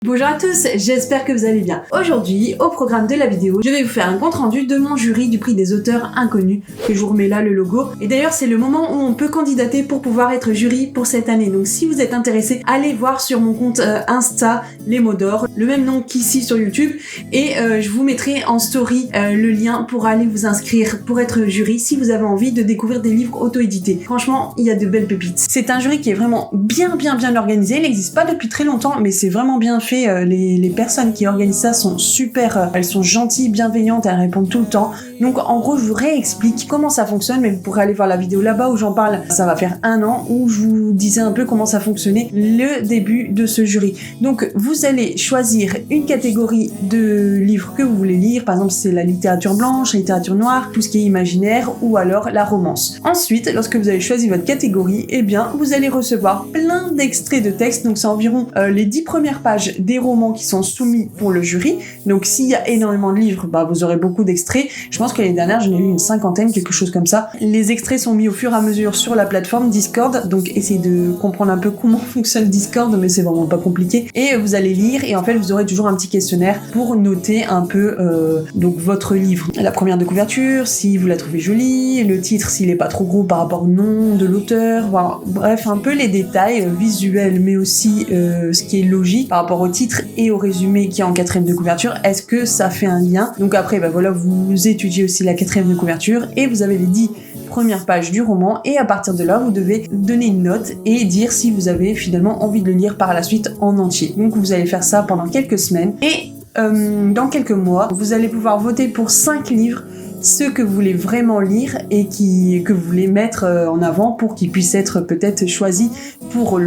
Bonjour à tous, j'espère que vous allez bien. Aujourd'hui, au programme de la vidéo, je vais vous faire un compte rendu de mon jury du prix des auteurs inconnus, que je vous remets là le logo. Et d'ailleurs, c'est le moment où on peut candidater pour pouvoir être jury pour cette année. Donc si vous êtes intéressé, allez voir sur mon compte Insta, les mots d'or, le même nom qu'ici sur YouTube. Et je vous mettrai en story le lien pour aller vous inscrire pour être jury si vous avez envie de découvrir des livres auto-édités. Franchement, il y a de belles pépites. C'est un jury qui est vraiment bien organisé. Il n'existe pas depuis très longtemps, mais c'est vraiment bien fait. Les personnes qui organisent ça sont super, elles sont gentilles, bienveillantes, elles répondent tout le temps. Donc en gros, je vous réexplique comment ça fonctionne, mais vous pourrez aller voir la vidéo là-bas où j'en parle. Ça va faire 1 an où je vous disais un peu comment ça fonctionnait le début de ce jury. Donc vous allez choisir une catégorie de livres que vous voulez lire. Par exemple, c'est la littérature blanche, la littérature noire, tout ce qui est imaginaire ou alors la romance. Ensuite, lorsque vous avez choisi votre catégorie, eh bien, vous allez recevoir plein d'extraits de texte. Donc c'est environ les 10 premières pages des romans qui sont soumis pour le jury. Donc s'il y a énormément de livres, vous aurez beaucoup d'extraits. Je pense que l'année dernière, j'en ai eu une 50aine, quelque chose comme ça. Les extraits sont mis au fur et à mesure sur la plateforme Discord. Donc essayez de comprendre un peu comment fonctionne Discord, mais c'est vraiment pas compliqué. Et vous allez lire et en fait, vous aurez toujours un petit questionnaire pour noter un peu donc votre livre. La première de couverture, si vous la trouvez jolie, le titre, s'il est pas trop gros par rapport au nom de l'auteur, voilà. Bref, un peu les détails visuels, mais aussi ce qui est logique par rapport au titre et au résumé qui est en 4e de couverture. Est-ce que ça fait un lien? Donc après, voilà, vous étudiez aussi la 4e de couverture et vous avez les 10 premières pages du roman et à partir de là, vous devez donner une note et dire si vous avez finalement envie de le lire par la suite en entier. Donc vous allez faire ça pendant quelques semaines et dans quelques mois, vous allez pouvoir voter pour 5 livres, ceux que vous voulez vraiment lire et que vous voulez mettre en avant pour qu'ils puissent être peut-être choisis pour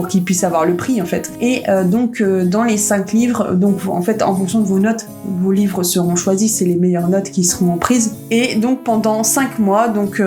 qu'ils puissent avoir le prix en fait. Et donc dans les 5 livres, donc en fait en fonction de vos notes, vos livres seront choisis, c'est les meilleures notes qui seront prises. Et donc pendant 5 mois, donc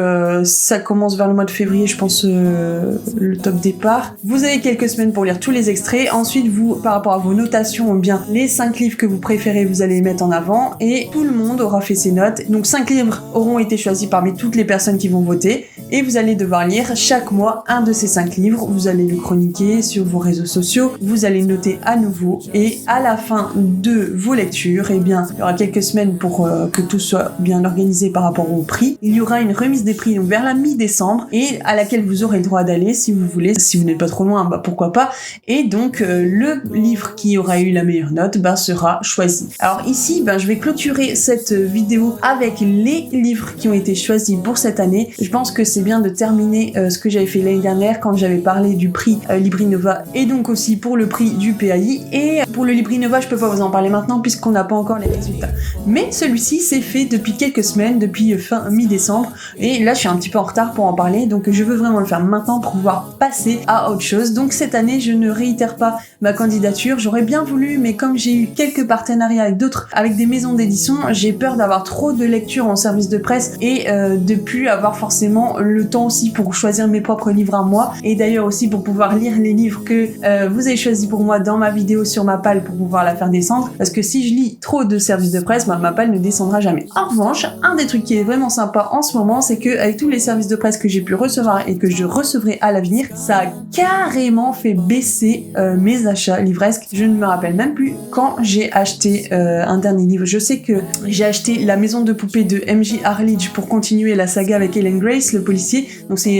ça commence vers le mois de février, je pense le top départ. Vous avez quelques semaines pour lire tous les extraits. Ensuite, vous, par rapport à vos notations, bien les 5 livres que vous préférez, vous allez les mettre en avant et tout le monde aura fait ses notes. Donc 5 livres auront été choisis parmi toutes les personnes qui vont voter et vous allez devoir lire chaque mois un de ces 5 livres. Vous allez le chroniquer sur vos réseaux sociaux, vous allez noter à nouveau et à la fin de vos lectures, eh bien, il y aura quelques semaines pour que tout soit bien organisé par rapport au prix. Il y aura une remise des prix donc vers la mi-décembre et à laquelle vous aurez le droit d'aller si vous voulez. Si vous n'êtes pas trop loin, pourquoi pas. Et donc le livre qui aura eu la meilleure note sera choisi. Alors ici, je vais clôturer cette vidéo avec les livres qui ont été choisis pour cette année. Je pense que c'est bien de terminer ce que j'avais fait l'année dernière quand j'avais parlé du prix Librinova et donc aussi pour le prix du PAI. Et pour le Librinova, je peux pas vous en parler maintenant puisqu'on n'a pas encore les résultats. Mais celui-ci s'est fait depuis quelques semaines, depuis fin mi-décembre. Et là, je suis un petit peu en retard pour en parler, donc je veux vraiment le faire maintenant pour pouvoir passer à autre chose. Donc cette année, je ne réitère pas ma candidature. J'aurais bien voulu, mais comme j'ai eu quelques partenariats avec des maisons d'édition, j'ai peur d'avoir trop de lectures en service de presse et de plus avoir forcément le temps aussi pour choisir mes propres livres à moi et d'ailleurs aussi pour pouvoir lire les livres que vous avez choisis pour moi dans ma vidéo sur Mappal pour pouvoir la faire descendre parce que si je lis trop de services de presse, Mappal ne descendra jamais. En revanche, un des trucs qui est vraiment sympa en ce moment, c'est que avec tous les services de presse que j'ai pu recevoir et que je recevrai à l'avenir, ça a carrément fait baisser mes achats livresques. Je ne me rappelle même plus quand j'ai acheté un dernier livre. Je sais que j'ai acheté La Maison de Poupée de M.J. Arledge pour continuer la saga avec Ellen Grace, le policier. Donc c'est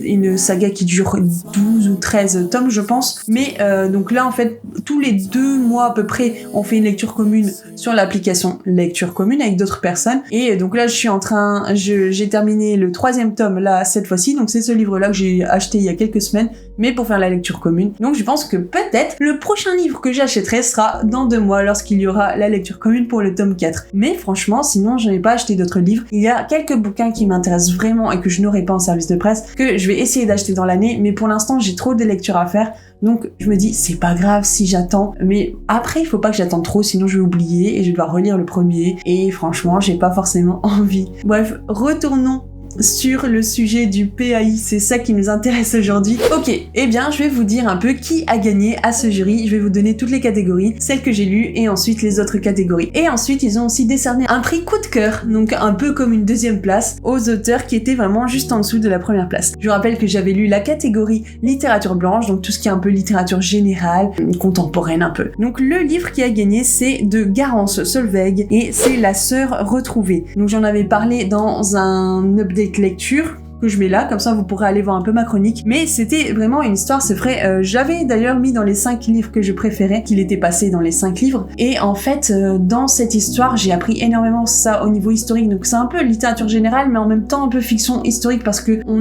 une saga qui dure 12 ou 13 tomes, je pense. Mais donc là, en fait, tous les 2 mois à peu près, on fait une lecture commune sur l'application Lecture Commune avec d'autres personnes. Et donc là, j'ai terminé le 3e tome là cette fois-ci. Donc c'est ce livre-là que j'ai acheté il y a quelques semaines, mais pour faire la lecture commune. Donc je pense que peut-être le prochain livre que j'achèterai sera dans 2 mois lorsqu'il y aura la lecture commune pour le tome 4. Mais franchement, sinon je n'ai pas acheté d'autres livres. Il y a quelques bouquins qui m'intéressent vraiment et que je n'aurai pas en service de presse, que je vais essayer d'acheter dans l'année, mais pour l'instant j'ai trop de lectures à faire. Donc je me dis c'est pas grave si j'attends, mais après il faut pas que j'attende trop sinon je vais oublier et je vais devoir relire le premier et franchement j'ai pas forcément envie. Bref, retournons sur le sujet du PAI, c'est ça qui nous intéresse aujourd'hui. Ok, eh bien je vais vous dire un peu qui a gagné à ce jury, je vais vous donner toutes les catégories, celles que j'ai lues et ensuite les autres catégories. Et ensuite ils ont aussi décerné un prix coup de cœur, donc un peu comme une deuxième place, aux auteurs qui étaient vraiment juste en dessous de la première place. Je vous rappelle que j'avais lu la catégorie littérature blanche, donc tout ce qui est un peu littérature générale, contemporaine un peu. Donc le livre qui a gagné, c'est de Garance Solveig et c'est La Sœur retrouvée. Donc j'en avais parlé dans un update lecture que je mets là, comme ça vous pourrez aller voir un peu ma chronique, mais c'était vraiment une histoire, c'est vrai, j'avais d'ailleurs mis dans les 5 livres que je préférais, qu'il était passé dans les 5 livres, et en fait, dans cette histoire, j'ai appris énormément ça au niveau historique, donc c'est un peu littérature générale, mais en même temps un peu fiction historique, parce que on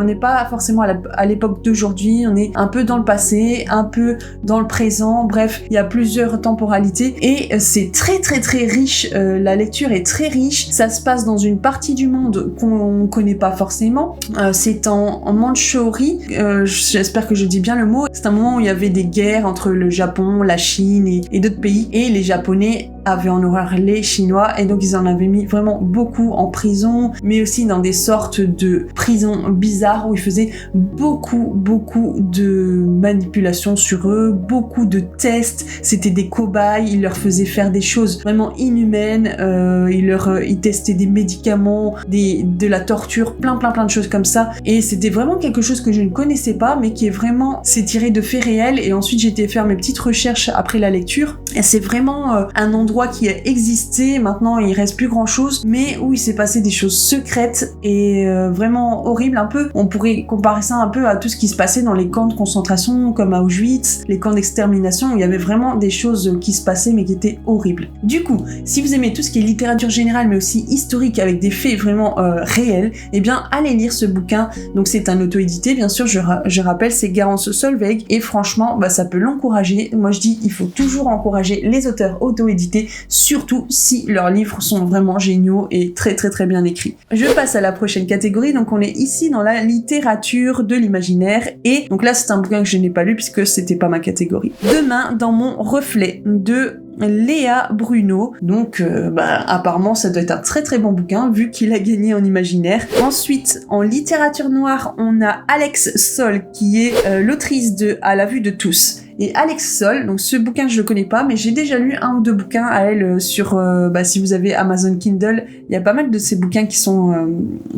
n'est pas forcément à l'époque d'aujourd'hui, on est un peu dans le passé, un peu dans le présent, bref, il y a plusieurs temporalités, et c'est très très très riche, la lecture est très riche, ça se passe dans une partie du monde qu'on connaît pas forcément, c'est en Mandchourie, j'espère que je dis bien le mot, c'est un moment où il y avait des guerres entre le Japon, la Chine et d'autres pays, et les Japonais avaient en horreur les Chinois, et donc ils en avaient mis vraiment beaucoup en prison, mais aussi dans des sortes de prisons bizarres où ils faisaient beaucoup de manipulations sur eux, beaucoup de tests, c'était des cobayes, ils leur faisaient faire des choses vraiment inhumaines, ils testaient des médicaments, de la torture, plein de choses comme ça, et c'était vraiment quelque chose que je ne connaissais pas, mais qui est vraiment, c'est tiré de faits réels, et ensuite j'ai été faire mes petites recherches après la lecture, et c'est vraiment un endroit qui a existé, maintenant il reste plus grand chose, mais où il s'est passé des choses secrètes et vraiment horribles, un peu, on pourrait comparer ça un peu à tout ce qui se passait dans les camps de concentration comme à Auschwitz, les camps d'extermination, où il y avait vraiment des choses qui se passaient mais qui étaient horribles. Du coup, si vous aimez tout ce qui est littérature générale mais aussi historique avec des faits vraiment réels, eh bien allez lire ce bouquin. Donc c'est un auto-édité, bien sûr, je rappelle, c'est Garance Solveig, et franchement ça peut l'encourager. Moi je dis, il faut toujours encourager les auteurs auto-édités, surtout si leurs livres sont vraiment géniaux et très bien écrits. Je passe à la prochaine catégorie, donc on est ici dans la littérature de l'imaginaire, et donc là c'est un bouquin que je n'ai pas lu puisque c'était pas ma catégorie. Demain dans mon reflet de Léa Bruno, donc apparemment ça doit être un très bon bouquin vu qu'il a gagné en imaginaire. Ensuite en littérature noire on a Alex Sol qui est l'autrice de À la vue de tous. Et Alex Sol, donc ce bouquin je le connais pas, mais j'ai déjà lu 1 ou 2 bouquins à elle sur, si vous avez Amazon Kindle, il y a pas mal de ces bouquins qui sont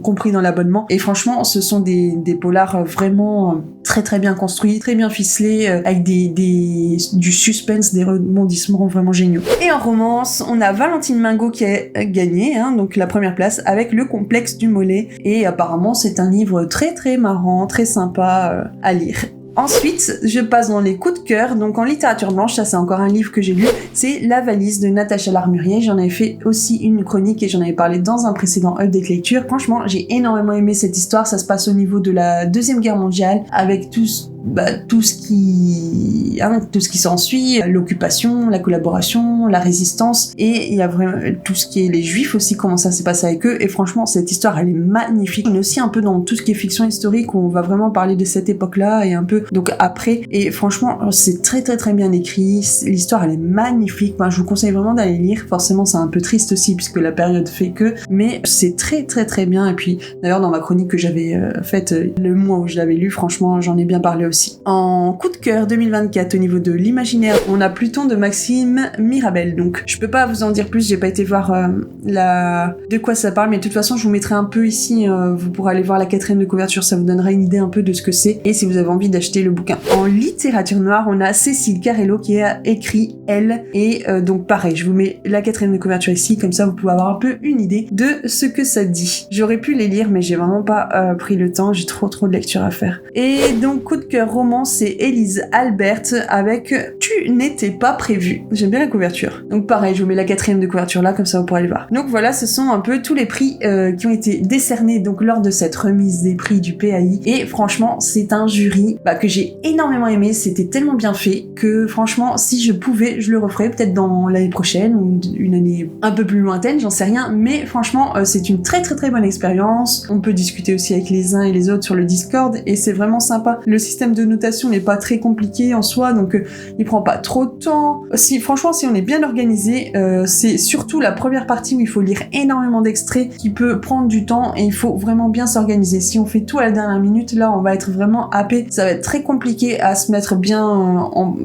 compris dans l'abonnement, et franchement ce sont des polars vraiment très bien construits, très bien ficelés, avec du suspense, des rebondissements vraiment géniaux. Et en romance, on a Valentine Mingot qui a gagné, donc la première place, avec Le complexe du mollet, et apparemment c'est un livre très marrant, très sympa à lire. Ensuite, je passe dans les coups de cœur, donc en littérature blanche, ça c'est encore un livre que j'ai lu, c'est La valise de Natacha Larmurier, j'en avais fait aussi une chronique et j'en avais parlé dans un précédent update lecture. Franchement, j'ai énormément aimé cette histoire, ça se passe au niveau de la Deuxième Guerre mondiale, avec tout ce qui s'ensuit, l'occupation, la collaboration, la résistance, et il y a vraiment tout ce qui est les juifs aussi, comment ça s'est passé avec eux, et franchement cette histoire elle est magnifique. On est aussi un peu dans tout ce qui est fiction historique où on va vraiment parler de cette époque-là et un peu donc après, et franchement c'est très bien écrit, l'histoire elle est magnifique, je vous conseille vraiment d'aller lire. Forcément c'est un peu triste aussi puisque la période fait que, mais c'est très bien, et puis d'ailleurs dans ma chronique que j'avais faite le mois où je l'avais lu, franchement j'en ai bien parlé aussi. En coup de cœur 2024 au niveau de l'imaginaire, on a Pluton de Maxime Mirabel, donc je peux pas vous en dire plus, j'ai pas été voir de quoi ça parle, mais de toute façon je vous mettrai un peu ici, vous pourrez aller voir la 4e de couverture, ça vous donnera une idée un peu de ce que c'est, et si vous avez envie d'acheter le bouquin. En littérature noire, on a Cécile Carello qui a écrit Elle, et donc pareil, je vous mets la 4e de couverture ici, comme ça vous pouvez avoir un peu une idée de ce que ça dit. J'aurais pu les lire, mais j'ai vraiment pas pris le temps, j'ai trop de lecture à faire. Et donc coup de cœur roman, c'est Élise Albert avec Tu n'étais pas prévu. J'aime bien la couverture. Donc pareil, je vous mets la 4e de couverture là, comme ça vous pourrez le voir. Donc voilà, ce sont un peu tous les prix qui ont été décernés donc lors de cette remise des prix du PAI, et franchement c'est un jury que j'ai énormément aimé, c'était tellement bien fait que franchement si je pouvais je le referais peut-être dans l'année prochaine ou une année un peu plus lointaine, j'en sais rien, mais franchement c'est une très bonne expérience. On peut discuter aussi avec les uns et les autres sur le Discord et c'est vraiment sympa. Le système système de notation n'est pas très compliqué en soi, donc il prend pas trop de temps. Franchement, si on est bien organisé, c'est surtout la première partie où il faut lire énormément d'extraits qui peut prendre du temps et il faut vraiment bien s'organiser. Si on fait tout à la dernière minute, là, on va être vraiment happé. Ça va être très compliqué à se mettre bien en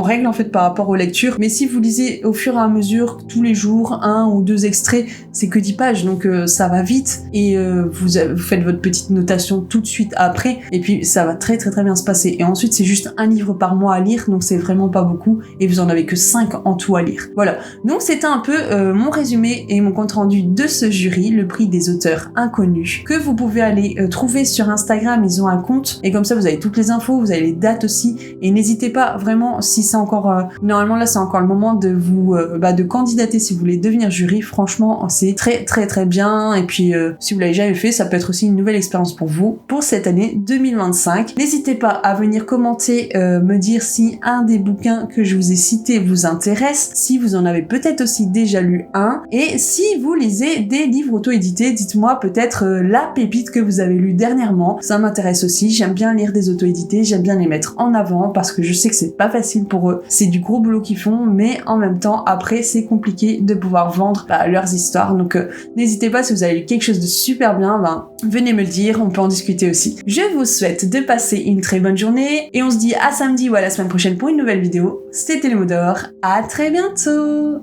règle en fait par rapport aux lectures. Mais si vous lisez au fur et à mesure, tous les jours, 1 ou 2 extraits, c'est que 10 pages, donc ça va vite et vous faites votre petite notation tout de suite après et puis ça va très très très bien se passer. Et ensuite, c'est juste un livre par mois à lire, donc c'est vraiment pas beaucoup et vous en avez que 5 en tout à lire. Voilà, donc c'était un peu mon résumé et mon compte rendu de ce jury, le prix des auteurs inconnus, que vous pouvez aller trouver sur Instagram. Ils ont un compte et comme ça vous avez toutes les infos, vous avez les dates aussi et n'hésitez pas vraiment, si c'est encore normalement là c'est encore le moment de vous de candidater si vous voulez devenir jury. Franchement c'est très très très bien et puis si vous l'avez jamais fait, ça peut être aussi une nouvelle expérience pour vous pour cette année 2025. N'hésitez pas à venir commenter, me dire si un des bouquins que je vous ai cités vous intéresse, si vous en avez peut-être aussi déjà lu un, et si vous lisez des livres auto-édités, dites-moi peut-être la pépite que vous avez lu dernièrement. Ça m'intéresse aussi, j'aime bien lire des auto-édités, j'aime bien les mettre en avant parce que je sais que c'est pas facile pour eux, c'est du gros boulot qu'ils font, mais en même temps après c'est compliqué de pouvoir vendre leurs histoires, donc n'hésitez pas si vous avez lu quelque chose de super bien, venez me le dire, on peut en discuter aussi. Je vous souhaite de passer une très bonne journée et on se dit à samedi ou à la semaine prochaine pour une nouvelle vidéo. C'était les mots d'or, à très bientôt.